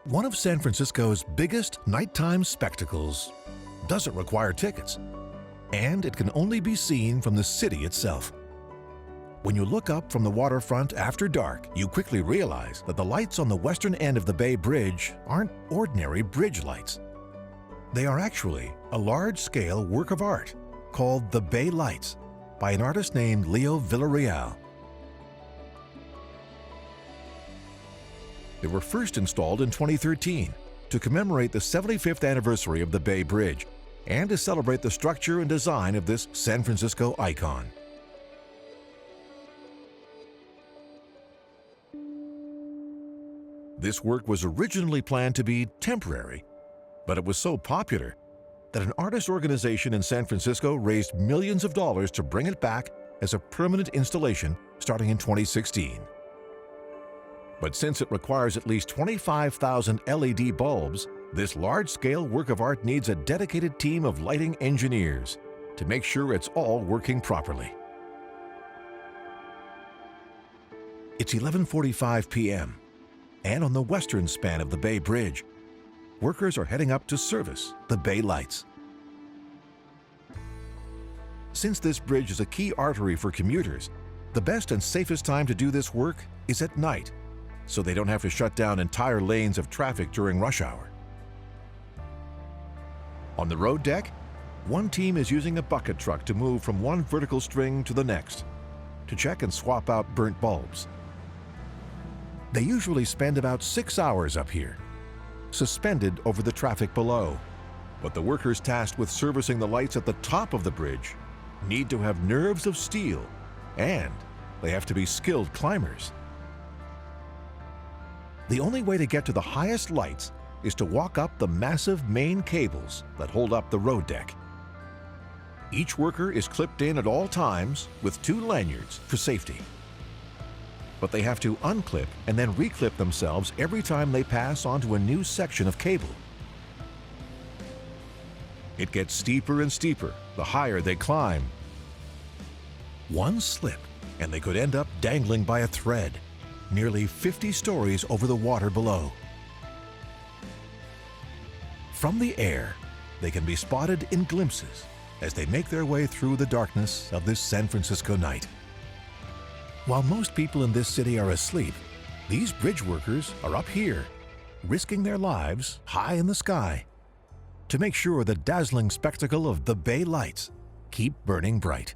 One of San Francisco's biggest nighttime spectacles doesn't require tickets, and it can only be seen from the city itself. When you look up from the waterfront after dark, you quickly realize that the lights on the western end of the Bay Bridge aren't ordinary bridge lights. They are actually a large-scale work of art called the Bay Lights by an artist named Leo Villarreal. They were first installed in 2013 to commemorate the 75th anniversary of the Bay Bridge and to celebrate the structure and design of this San Francisco icon. This work was originally planned to be temporary, but it was so popular that an artist organization in San Francisco raised millions of dollars to bring it back as a permanent installation starting in 2016. But since it requires at least 25,000 LED bulbs, this large-scale work of art needs a dedicated team of lighting engineers to make sure it's all working properly. It's 11:45 p.m., and on the western span of the Bay Bridge, workers are heading up to service the Bay Lights. Since this bridge is a key artery for commuters, the best and safest time to do this work is at night, so they don't have to shut down entire lanes of traffic during rush hour. On the road deck, one team is using a bucket truck to move from one vertical string to the next to check and swap out burnt bulbs. They usually spend about 6 hours up here, suspended over the traffic below. But the workers tasked with servicing the lights at the top of the bridge need to have nerves of steel, and they have to be skilled climbers. The only way to get to the highest lights is to walk up the massive main cables that hold up the road deck. Each worker is clipped in at all times with 2 lanyards for safety. But they have to unclip and then reclip themselves every time they pass onto a new section of cable. It gets steeper and steeper the higher they climb. One slip and they could end up dangling by a thread, nearly 50 stories over the water below. From the air, they can be spotted in glimpses as they make their way through the darkness of this San Francisco night. While most people in this city are asleep, these bridge workers are up here, risking their lives high in the sky to make sure the dazzling spectacle of the Bay Lights keep burning bright.